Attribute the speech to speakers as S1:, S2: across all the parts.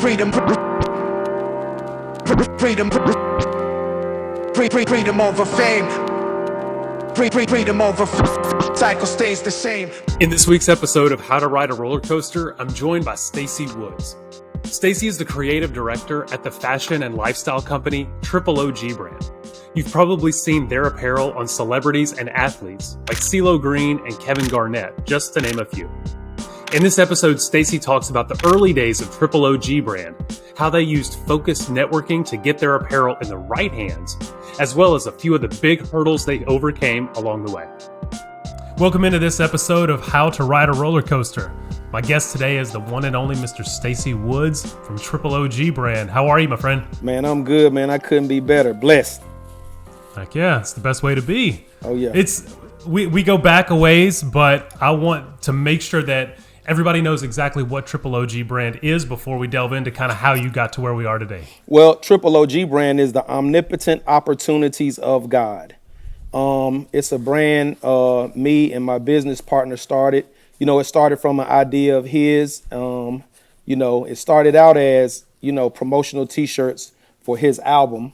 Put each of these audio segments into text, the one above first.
S1: Freedom, freedom, freedom over fame. Freedom over cycle stays the same.
S2: In this week's episode of How to Ride a Roller Coaster, I'm joined by Stacey Woods. Stacey is the creative director at the fashion and lifestyle company OOOG Brand. You've probably seen their apparel on celebrities and athletes like CeeLo Green and Kevin Garnett, just to name a few. In this episode, Stacey talks about the early days of OOOG Brand, how they used focused networking to get their apparel in the right hands, as well as a few of the big hurdles they overcame along the way. Welcome into this episode of How to Ride a Roller Coaster. My guest today is the one and only Mr. Stacey Woods from OOOG Brand. How are you, my friend?
S3: Man, I'm good, man. I couldn't be better. Blessed.
S2: Heck yeah, it's the best way to be.
S3: Oh, yeah.
S2: We go back a ways, but I want to make sure that everybody knows exactly what OOOG Brand is before we delve into kind of how you got to where we are today.
S3: Well, OOOG Brand is the omnipotent opportunities of God. It's a brand me and my business partner started. You know, it started from an idea of his. It started out as, promotional T-shirts for his album.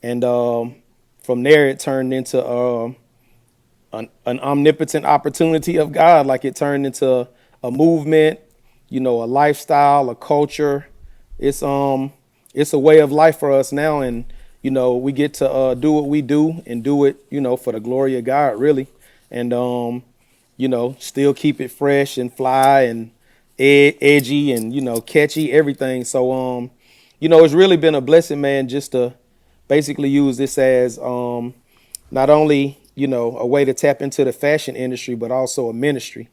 S3: And from there, it turned into an omnipotent opportunity of God. Like it turned into a movement, a lifestyle, a culture. It's a way of life for us now. And, we get to do what we do and do it, for the glory of God, really. And, still keep it fresh and fly and edgy and, catchy, everything. So, it's really been a blessing, man, just to basically use this as not only, a way to tap into the fashion industry, but also a ministry.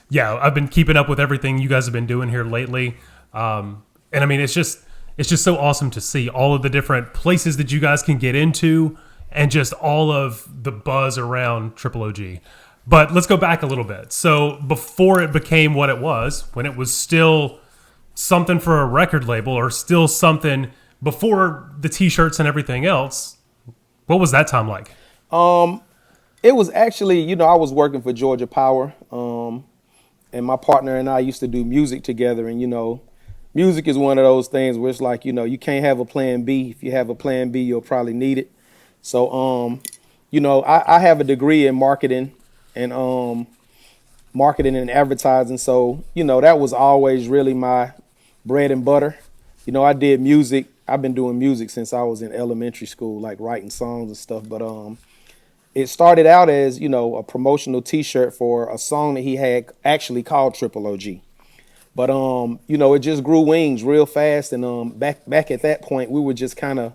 S2: Yeah, I've been keeping up with everything you guys have been doing here lately. And I mean, it's just so awesome to see all of the different places that you guys can get into and just all of the buzz around OOOG. But let's go back a little bit. So before it became what it was, when it was still something for a record label or still something before the T-shirts and everything else, what was that time like?
S3: It was actually, I was working for Georgia Power. And my partner and I used to do music together. And, music is one of those things where it's like, you can't have a plan B. If you have a plan B, you'll probably need it. So, I have a degree in marketing and advertising. So, that was always really my bread and butter. I did music. I've been doing music since I was in elementary school, like writing songs and stuff. But it started out as, a promotional T-shirt for a song that he had actually called OOOG. But, it just grew wings real fast. And back at that point, we were just kind of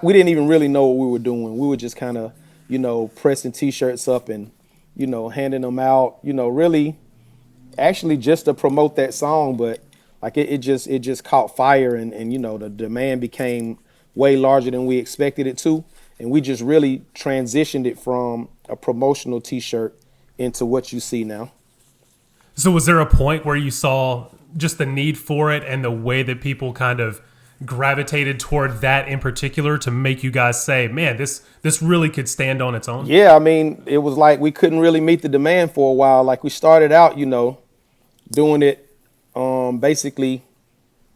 S3: we didn't even really know what we were doing. We were just kind of, pressing T-shirts up and, handing them out, really actually just to promote that song. But like it just caught fire and the demand became way larger than we expected it to. And we just really transitioned it from a promotional T-shirt into what you see now.
S2: So was there a point where you saw just the need for it and the way that people kind of gravitated toward that in particular to make you guys say, man, this really could stand on its own?
S3: Yeah, I mean, it was like we couldn't really meet the demand for a while. Like we started out, doing it basically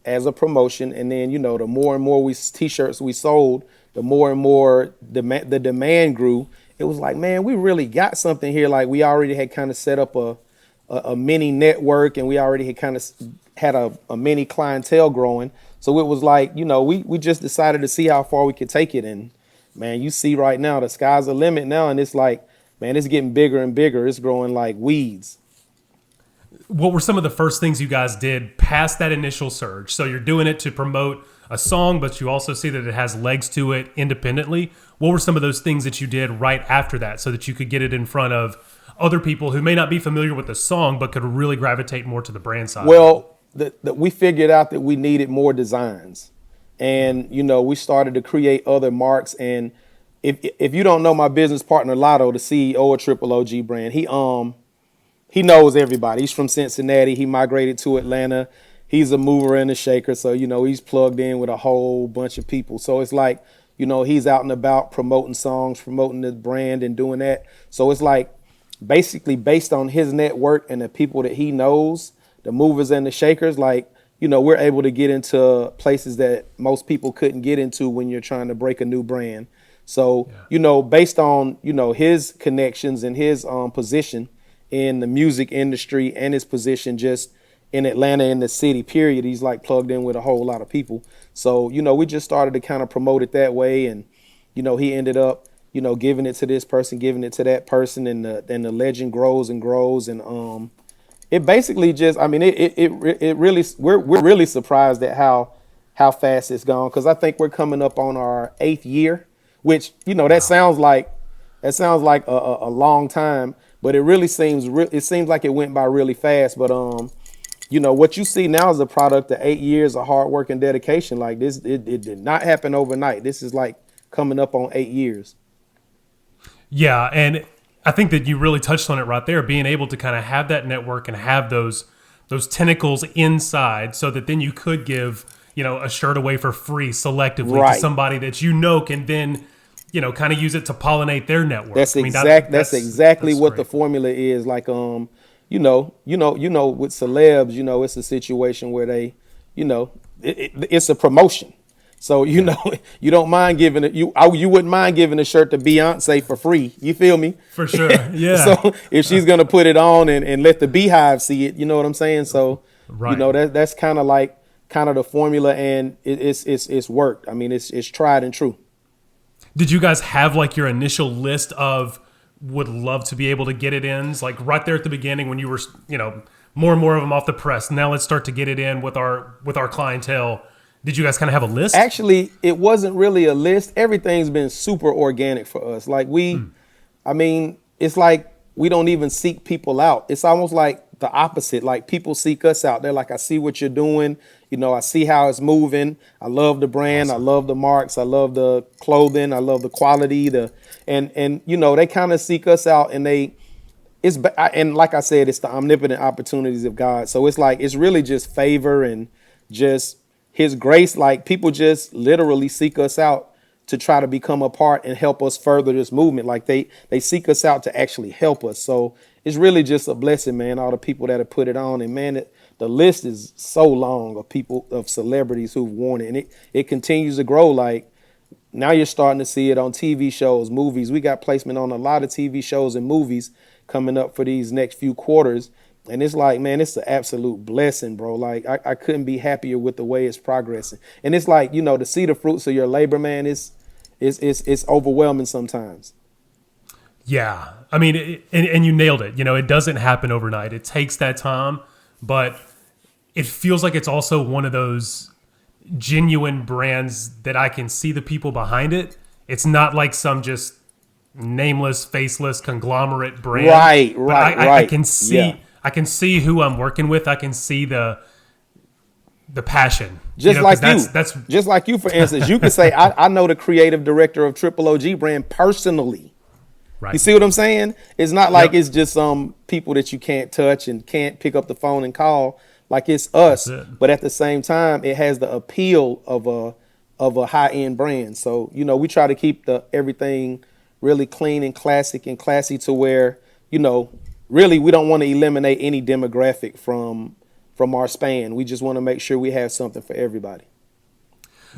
S3: as a promotion. And then, the more and more T-shirts we sold, the more and more the demand grew. It was like, man, we really got something here. Like we already had kind of set up a mini network and we already had kind of had a mini clientele growing. So it was like, we just decided to see how far we could take it. And man, you see right now, the sky's the limit now. And it's like, man, it's getting bigger and bigger. It's growing like weeds.
S2: What were some of the first things you guys did past that initial surge? So you're doing it to promote a song, but you also see that it has legs to it independently. What were some of those things that you did right after that so that you could get it in front of other people who may not be familiar with the song, but could really gravitate more to the brand side?
S3: Well, we figured out that we needed more designs. And, we started to create other marks. And if you don't know my business partner, Lotto, the CEO of OOOG Brand, he knows everybody. He's from Cincinnati. He migrated to Atlanta. He's a mover and a shaker. So, he's plugged in with a whole bunch of people. So it's like, he's out and about promoting songs, promoting the brand and doing that. So it's like basically based on his network and the people that he knows, the movers and the shakers, like we're able to get into places that most people couldn't get into when you're trying to break a new brand. So, based on, his connections and his position in the music industry and his position just in Atlanta, in the city, period, he's like plugged in with a whole lot of people. So, we just started to kind of promote it that way. And, he ended up, giving it to this person, giving it to that person, and the legend grows and grows. And it basically just, it really, we're really surprised at how fast it's gone, because I think we're coming up on our 8th year, which, that sounds like a long time, but it really seems like it went by really fast. But what you see now is a product of 8 years of hard work and dedication. Like this, it did not happen overnight. This is like coming up on 8 years.
S2: Yeah, and I think that you really touched on it right there, being able to kind of have that network and have those tentacles inside, so that then you could give, a shirt away for free selectively to somebody that can then, kind of use it to pollinate their network.
S3: That's exactly what the formula is. Like, with celebs, it's a situation where they, it's a promotion. So, you don't mind giving it. You wouldn't mind giving a shirt to Beyonce for free. You feel me?
S2: For sure. Yeah.
S3: So if she's going to put it on and let the Beehive see it, you know what I'm saying? So, that's kind of the formula, and it's worked. I mean, it's tried and true.
S2: Did you guys have like your initial list of would love to be able to get it in? Like right there at the beginning when you were, more and more of them off the press. Now let's start to get it in with our clientele. Did you guys kind of have a list?
S3: Actually, it wasn't really a list. Everything's been super organic for us. Like it's like we don't even seek people out. It's almost like the opposite. Like people seek us out. They're like, I see what you're doing. I see how it's moving. I love the brand. Awesome. I love the marks. I love the clothing. I love the quality. And they kind of seek us out, and and like I said, it's the omnipotent opportunities of God. So it's like, it's really just favor and just His grace. Like people just literally seek us out to try to become a part and help us further this movement. Like they seek us out to actually help us. So it's really just a blessing, man, all the people that have put it on. And man, the list is so long of people, of celebrities who've worn it. And it continues to grow. Like now you're starting to see it on TV shows, movies. We got placement on a lot of TV shows and movies coming up for these next few quarters. And it's like, man, it's an absolute blessing, bro. Like I couldn't be happier with the way it's progressing. And it's like, to see the fruits of your labor, man, it's overwhelming sometimes.
S2: Yeah. I mean, and you nailed it. It doesn't happen overnight. It takes that time, but it feels like it's also one of those genuine brands that I can see the people behind it. It's not like some just nameless, faceless conglomerate brand.
S3: Right.
S2: I can see. Yeah. I can see who I'm working with. I can see the passion.
S3: Just like you. That's just like you, for instance. You could say, I know the creative director of OOOG Brand personally. Right. You see what I'm saying? It's not like it's just some people that you can't touch and can't pick up the phone and call. Like it's us. But at the same time, it has the appeal of a high-end brand. So, we try to keep everything really clean and classic and classy to where, really, we don't want to eliminate any demographic from our span. We just want to make sure we have something for everybody.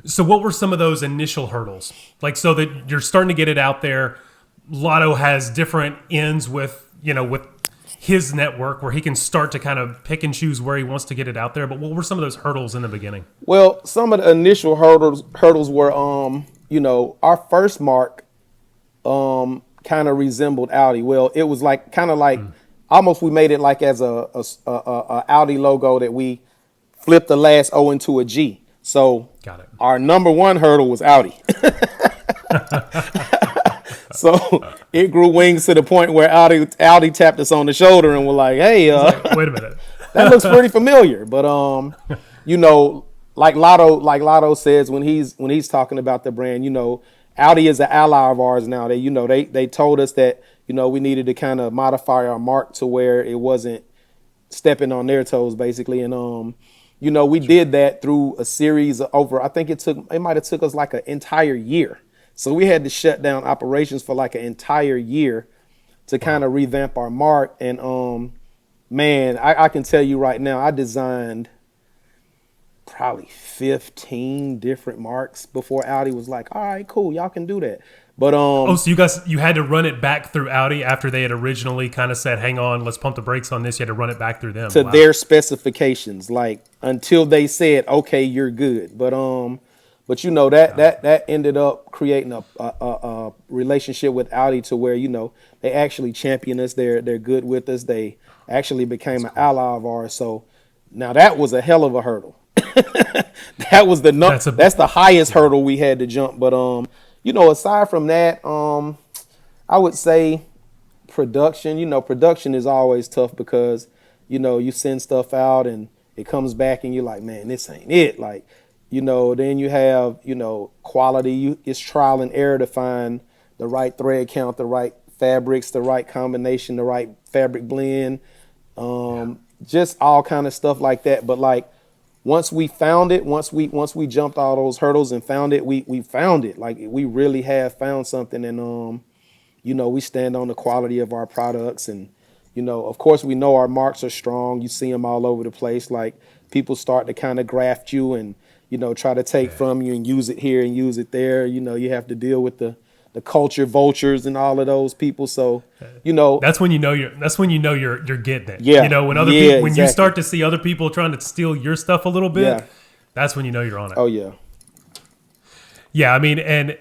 S2: So what were some of those initial hurdles? Like, so that you're starting to get it out there. Lotto has different ends with his network where he can start to kind of pick and choose where he wants to get it out there. But what were some of those hurdles in the beginning?
S3: Well, some of the initial hurdles were, our first mark, kind of resembled Audi. Well, it was like almost we made it like as a Audi logo that we flipped the last O into a G. So got it. Our number one hurdle was Audi. So it grew wings to the point where Audi tapped us on the shoulder and were like, "Hey,
S2: wait a minute,
S3: that looks pretty familiar." But like Lotto says when he's talking about the brand, Audi is an ally of ours now. They told us that we needed to kind of modify our mark to where it wasn't stepping on their toes, basically. And we did that through a series of over. I think it might have took us like an entire year. So we had to shut down operations for like an entire year to kind of revamp our mark. And man, I can tell you right now, I designed probably 15 different marks before Audi was like, all right, cool, y'all can do that. But
S2: Oh, so you had to run it back through Audi after they had originally kind of said, hang on, let's pump the brakes on this. You had to run it back through them.
S3: to
S2: Wow.
S3: their specifications, like until they said, okay, you're good. But you know that ended up creating a relationship with Audi to where, you know, they actually champion us. They're good with us. They actually became an ally of ours. So now that was a hell of a hurdle. That was that's the highest hurdle we had to jump. But you know, aside from that, I would say production. You know, production is always tough because, you know, you send stuff out and it comes back and you're like, man, this ain't it. Like, you know, then you have, you know, quality. It's trial and error to find the right thread count, the right fabrics, the right combination, the right fabric blend, just all kind of stuff like that. But like, once we found it, once we jumped all those hurdles and found it, we found it. Like, we really have found something. And you know, we stand on the quality of our products. And, you know, of course, we know our marks are strong. You see them all over the place. Like, people start to kind of graft you and, you know, try to take from you and use it here and use it there. You know, you have to deal with the culture vultures and all of those people. So, you know,
S2: That's when you know you're getting it.
S3: Yeah.
S2: You know, when other
S3: Yeah,
S2: people, when you
S3: exactly.
S2: start to see other people trying to steal your stuff a little bit,
S3: Yeah.
S2: that's when you know you're on it.
S3: oh yeah,
S2: Yeah, I mean, and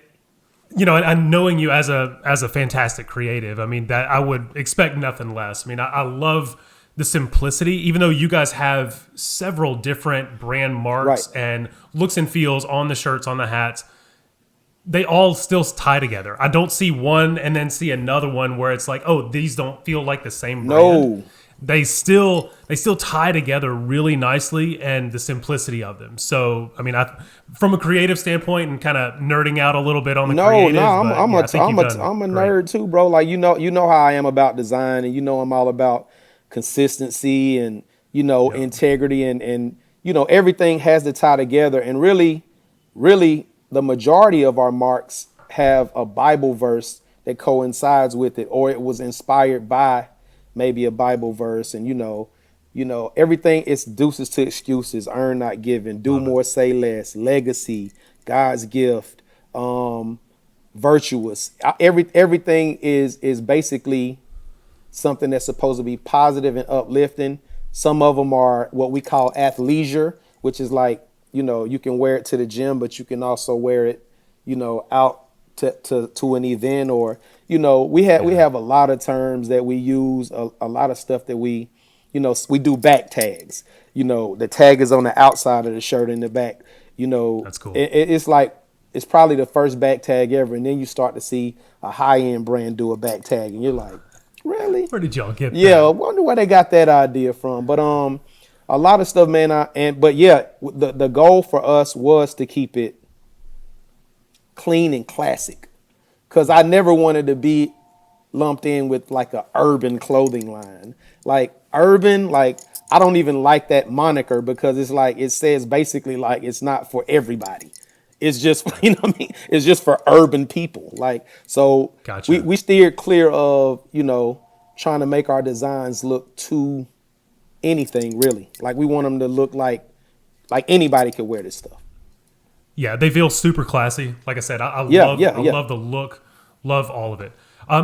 S2: you know, and knowing you as a fantastic creative, I mean, that I would expect nothing less. I mean, I love the simplicity, even though you guys have several different brand marks
S3: Right.
S2: and looks and feels on the shirts, on the hats. They all still tie together. I don't see one and then see another one where it's like, oh, these don't feel like the same brand.
S3: No.
S2: They still tie together really nicely, and the simplicity of them. So, I mean, from a creative standpoint and kind of nerding out a little bit on the creative.
S3: I'm
S2: I think you've done
S3: a
S2: great.
S3: nerd too, bro. Like, you know how I am about design, and you know I'm all about consistency and, you know, integrity and you know, everything has to tie together. And really the majority of our marks have a Bible verse that coincides with it, or it was inspired by maybe a Bible verse. And you know, everything is deuces to excuses, earn not given, do more, say less, legacy, God's gift, virtuous. Everything is basically something that's supposed to be positive and uplifting. Some of them are what we call athleisure, which is like, you know, you can wear it to the gym, but you can also wear it, you know, out to an event. Or, you know, we have a lot of terms that we use, a lot of stuff that we, you know, we do back tags. You know, the tag is on the outside of the shirt in the back. You know,
S2: That's cool.
S3: It's like, it's probably the first back tag ever. And then you start to see a high-end brand do a back tag, and you're like, really?
S2: Where did y'all get
S3: Yeah, I
S2: that?
S3: wonder where they got that idea from. But a lot of stuff, man. But yeah, the goal for us was to keep it clean and classic, because I never wanted to be lumped in with like a urban clothing line. Like urban, like I don't even like that moniker, because it's like, it says basically like it's not for everybody. It's just, you know what I mean? It's just for urban people. Like, so
S2: Gotcha.
S3: we steered clear of, you know, trying to make our designs look too anything really. Like, we want them to look like anybody could wear this stuff.
S2: Yeah, they feel super classy. Like I said, I love the look, love all of it.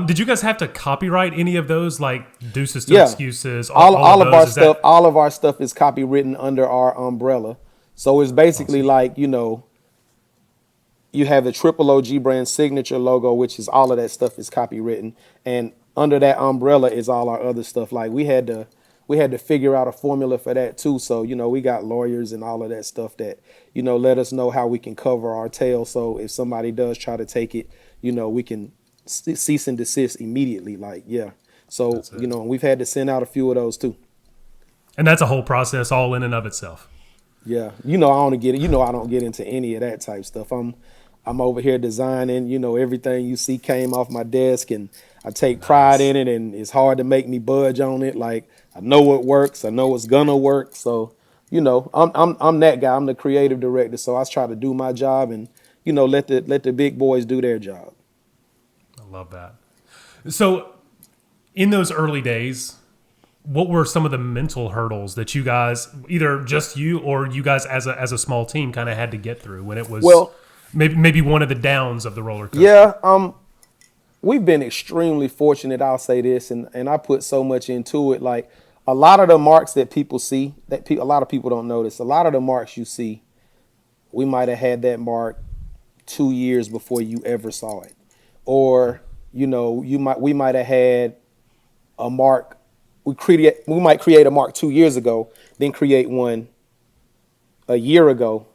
S2: Did you guys have to copyright any of those, like Deuces to Excuses?
S3: All
S2: of
S3: of
S2: those?
S3: our stuff, all of our stuff is copywritten under our umbrella. So it's basically like, you know, you have the OOOG Brand signature logo, which is all of that stuff is copywritten, and under that umbrella is all our other stuff. Like, we had to figure out a formula for that too. So, you know, we got lawyers and all of that stuff that, you know, let us know how we can cover our tail. So if somebody does try to take it, you know, we can cease and desist immediately. Like, yeah. So, you know, we've had to send out a few of those too.
S2: And that's a whole process all in and of itself.
S3: Yeah. You know, I don't get into any of that type stuff. I'm over here designing, you know, everything you see came off my desk, and I take pride in it, and it's hard to make me budge on it. Like, I know what works. I know it's gonna work. So, you know, I'm that guy. I'm the creative director. So I try to do my job and, you know, let the big boys do their job.
S2: I love that. So in those early days, what were some of the mental hurdles that you guys, either just you or you guys as a small team, kind of had to get through when it was maybe one of the downs of the roller coaster?
S3: Yeah, we've been extremely fortunate. I'll say this, and I put so much into it. Like a lot of the marks that people see, a lot of people don't notice. A lot of the marks you see, we might have had that mark 2 years before you ever saw it, or we might have had a mark. We might create a mark 2 years ago, then create one a year ago,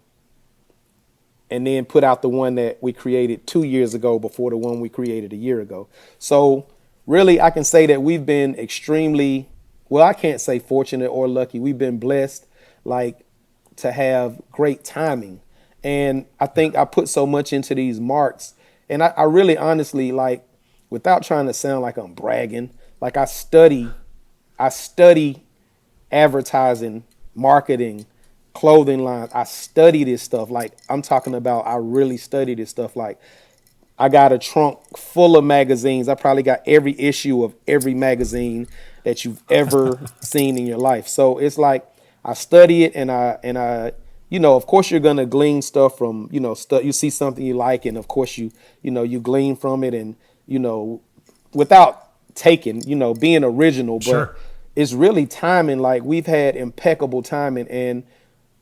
S3: and then put out the one that we created 2 years ago before the one we created a year ago. So really, I can say that we've been extremely, well, I can't say fortunate or lucky. We've been blessed, like, to have great timing. And I think I put so much into these marks. And I really honestly, like, without trying to sound like I'm bragging, like I study advertising, marketing, clothing lines. I study this stuff. Like I'm talking about, I really study this stuff. Like I got a trunk full of magazines. I probably got every issue of every magazine that you've ever seen in your life. So it's like I study it, and I of course you're gonna glean stuff from stuff. You see something you like, and of course you glean from it, and without taking being original, but
S2: Sure.
S3: It's really timing. Like we've had impeccable timing, and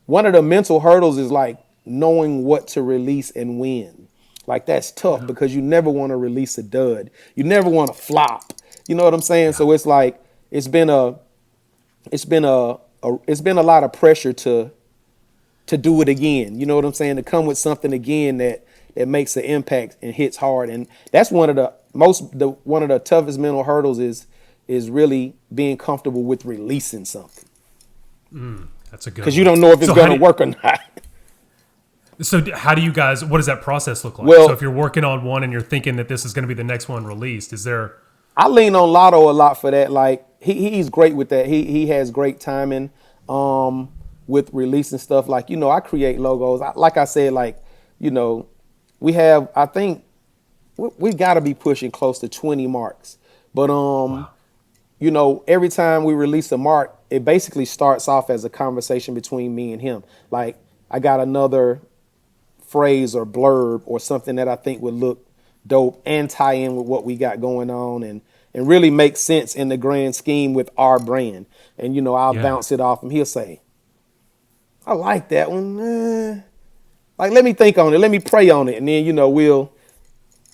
S3: one of the mental hurdles is like knowing what to release and when. Like that's tough because you never want to release a dud. You never want to flop. You know what I'm saying? Yeah. So it's like it's been a lot of pressure to do it again. You know what I'm saying? To come with something again that makes an impact and hits hard. And that's one of the toughest mental hurdles is really being comfortable with releasing something.
S2: That's a good one.
S3: Because you don't know if it's going to work or not.
S2: So how do you guys, what does that process look like?
S3: Well,
S2: so if you're working on one and you're thinking that this is going to be the next one released, is there...
S3: I lean on Lotto a lot for that. Like he's great with that. He has great timing with releasing stuff. Like, I create logos. Like I said, like, we have, I think we got to be pushing close to 20 marks. But,
S2: Wow.
S3: Every time we release a mark, it basically starts off as a conversation between me and him. Like I got another phrase or blurb or something that I think would look dope and tie in with what we got going on and really make sense in the grand scheme with our brand. And, I'll bounce it off and he'll say, I like that one. Like, let me think on it. Let me pray on it. And then,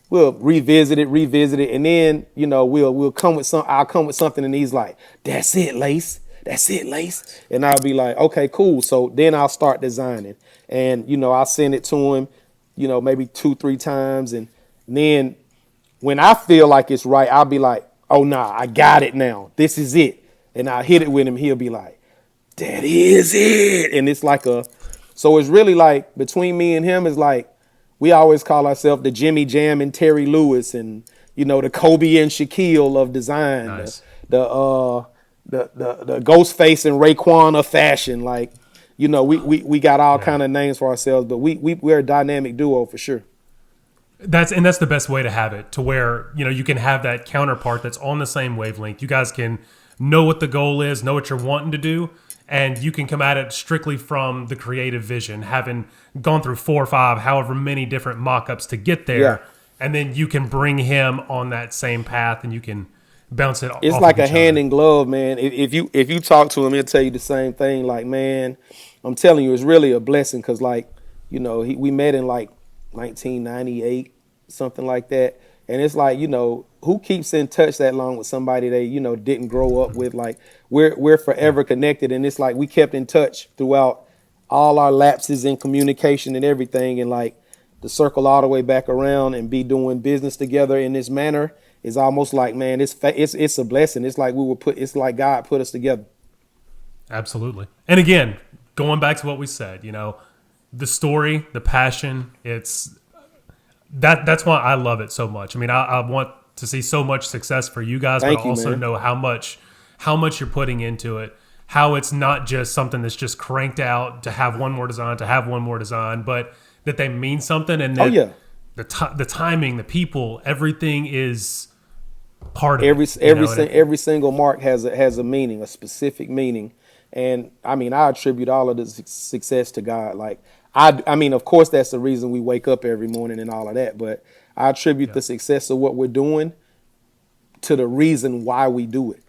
S3: we'll revisit it. And then, we'll come with I'll come with something and he's like, that's it, Lace. That's it, Lace. And I'll be like, okay, cool. So then I'll start designing and, I'll send it to him, maybe 2-3 times. And then when I feel like it's right, I'll be like, oh, nah, I got it now. This is it. And I'll hit it with him. He'll be like, that is it. And it's like so it's really like between me and him is like, we always call ourselves the Jimmy Jam and Terry Lewis and, the Kobe and Shaquille of design,
S2: Nice.
S3: the Ghostface and Raekwon of fashion. Like, we got all kind of names for ourselves, but we're a dynamic duo for sure.
S2: That's the best way to have it, to where, you can have that counterpart that's on the same wavelength. You guys can know what the goal is, know what you're wanting to do, and you can come at it strictly from the creative vision, having gone through 4 or 5, however many different mock-ups to get there. Yeah. And then you can bring him on that same path and you can bounce it off.
S3: It's like a hand in glove, man. If you talk to him, he'll tell you the same thing. Like, man, I'm telling you, it's really a blessing because, like, we met in like 1998, something like that. And it's like, who keeps in touch that long with somebody they, didn't grow up with? Like, we're forever connected. And it's like we kept in touch throughout all our lapses in communication and everything. And like to circle all the way back around and be doing business together in this manner is almost like, man, it's a blessing. It's like it's like God put us together.
S2: Absolutely. And again, going back to what we said, the story, the passion, that's why I love it so much. I mean, I want to see so much success for you guys, but also know how much you're putting into it, how it's not just something that's just cranked out to have one more design, but that they mean something, and that the timing, the people, everything is part of it.
S3: Every single mark has a meaning, a specific meaning. And I mean, I attribute all of the success to God. Like I mean, of course, that's the reason we wake up every morning and all of that. But I attribute the success of what we're doing to the reason why we do it.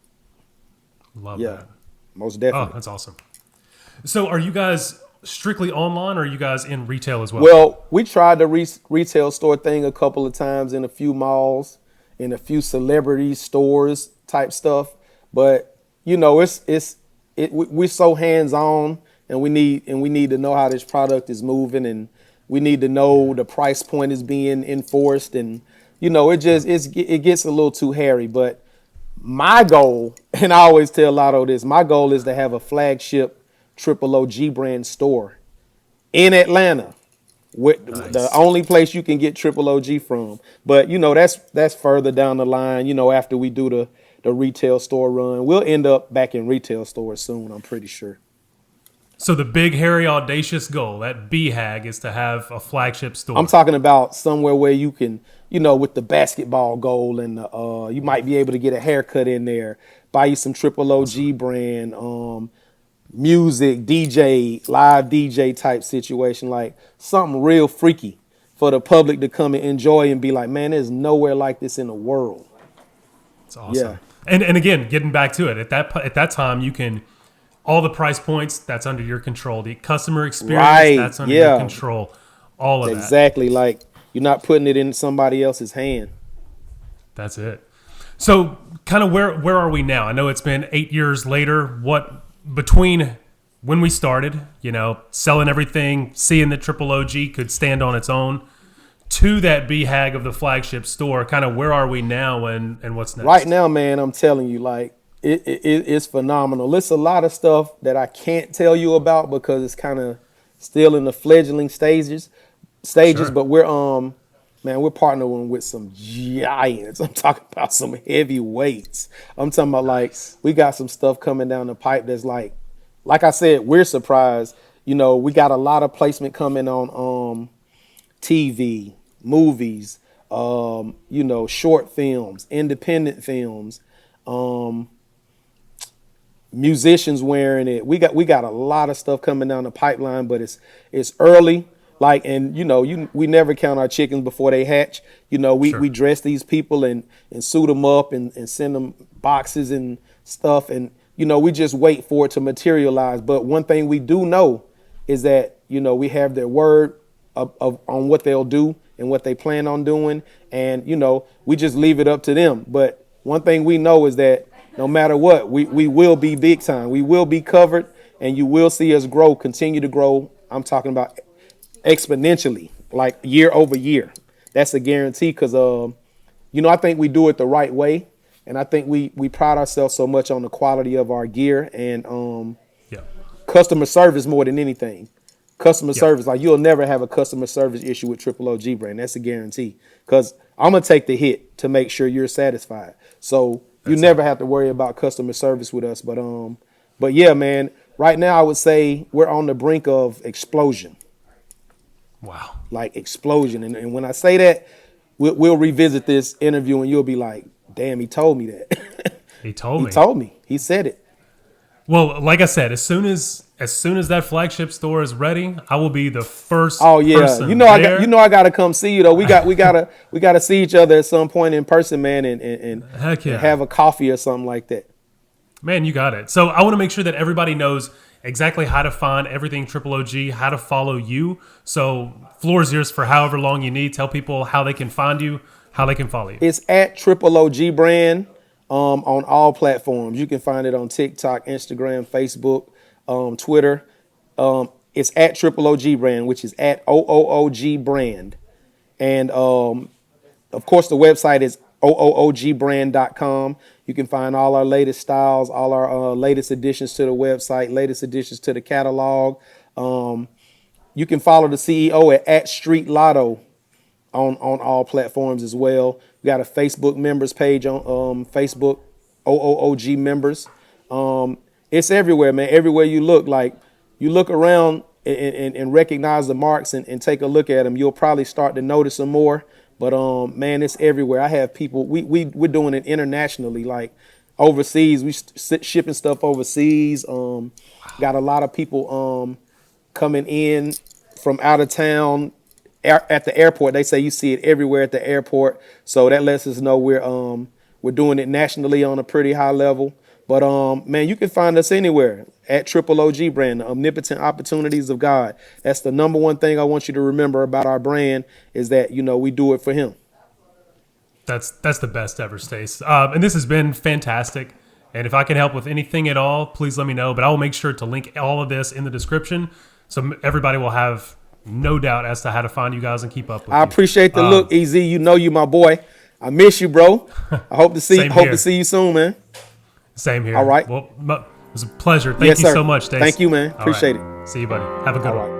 S2: Love that.
S3: Most definitely.
S2: Oh, that's awesome. So are you guys strictly online, or are you guys in retail as well?
S3: Well, we tried the retail store thing a couple of times in a few malls, in a few celebrity stores type stuff. But, you know, we're so hands-on, and we need to know how this product is moving, and we need to know the price point is being enforced, and you know it gets a little too hairy. But my goal, and I always tell Lotto this, my goal is to have a flagship OOOG brand store in Atlanta, the only place you can get OOOG from. But you know that's further down the line. You know, after we do the retail store run, we'll end up back in retail stores soon, I'm pretty sure.
S2: So the big, hairy, audacious goal, that BHAG, is to have a flagship store.
S3: I'm talking about somewhere where you can, you know, with the basketball goal, and you might be able to get a haircut in there, buy you some OOOG brand, music, DJ, live DJ type situation, like something real freaky for the public to come and enjoy and be like, man, there's nowhere like this in the world.
S2: It's awesome. Yeah. And again, getting back to it, at that time, you can, all the price points, that's under your control. The customer experience, that's under your control. All of that.
S3: Exactly. Like you're not putting it in somebody else's hand.
S2: That's it. So kind of where are we now? I know it's been 8 years later. What between when we started, you know, selling everything, seeing that OOOG could stand on its own, to that BHAG of the flagship store, kind of where are we now and what's next? Right
S3: now, man, I'm telling you, like, it's phenomenal. It's a lot of stuff that I can't tell you about because it's kind of still in the fledgling stages. Sure. But we're we're partnering with some giants. I'm talking about some heavyweights. I'm talking about like we got some stuff coming down the pipe that's like I said, we're surprised. You know, we got a lot of placement coming on TV, movies, you know, short films, independent films. Musicians wearing it. We got a lot of stuff coming down the pipeline, but it's early. Like, and you know, we never count our chickens before they hatch. You know, we dress these people and suit them up and send them boxes and stuff, and you know, we just wait for it to materialize. But one thing we do know is that, you know, we have their word on what they'll do and what they plan on doing, and you know, we just leave it up to them. But one thing we know is that no matter what, we will be big time. We will be covered, and you will see us grow, continue to grow. I'm talking about exponentially, like year over year. That's a guarantee because, you know, I think we do it the right way. And I think we pride ourselves so much on the quality of our gear and customer service more than anything. Customer service, like you'll never have a customer service issue with OOOG brand. That's a guarantee because I'm going to take the hit to make sure you're satisfied. So you never have to worry about customer service with us. But yeah, man, right now I would say we're on the brink of explosion.
S2: Wow. Like
S3: explosion. And when I say that, we'll revisit this interview and you'll be like, damn, he told me that.
S2: He told me.
S3: He said it.
S2: Well, like I said, as soon as that flagship store is ready, I will be the first.
S3: Oh yeah,
S2: person
S3: you know
S2: there.
S3: I got to come see you though. We gotta see each other at some point in person, man, and
S2: Heck yeah.
S3: and have a coffee or something like that.
S2: Man, you got it. So I want to make sure that everybody knows exactly how to find everything OOOG, how to follow you. So floor is yours for however long you need. Tell people how they can find you, how they can follow you.
S3: It's at OOOG Brand on all platforms. You can find it on TikTok, Instagram, Facebook, Twitter. It's at OOOG Brand, which is at OOOG Brand. And, of course, the website is OOOGbrand.com. You can find all our latest styles, all our latest additions to the website, latest additions to the catalog. You can follow the CEO at Street Lotto on all platforms as well. We got a Facebook members page on Facebook, OOOG members. It's everywhere, man. Everywhere you look, like you look around and recognize the marks and take a look at them, you'll probably start to notice them more. But man, it's everywhere. I have people. We're doing it internationally, like overseas. We shipping stuff overseas. Got a lot of people coming in from out of town at the airport. They say you see it everywhere at the airport. So that lets us know we're doing it nationally on a pretty high level. But man, you can find us anywhere at OOOG Brand, the Omnipotent Opportunities of God. That's the number one thing I want you to remember about our brand is that, you know, we do it for him.
S2: That's the best ever, Stace. And this has been fantastic. And if I can help with anything at all, please let me know. But I will make sure to link all of this in the description so everybody will have no doubt as to how to find you guys and keep up with you.
S3: I appreciate the look, EZ. You know you my boy. I miss you, bro. I hope to see you soon, man.
S2: Same here.
S3: All right.
S2: Well, it was a pleasure. Thank you so much, Stace.
S3: Thank you, man. Appreciate it.
S2: See you, buddy. Have a good one.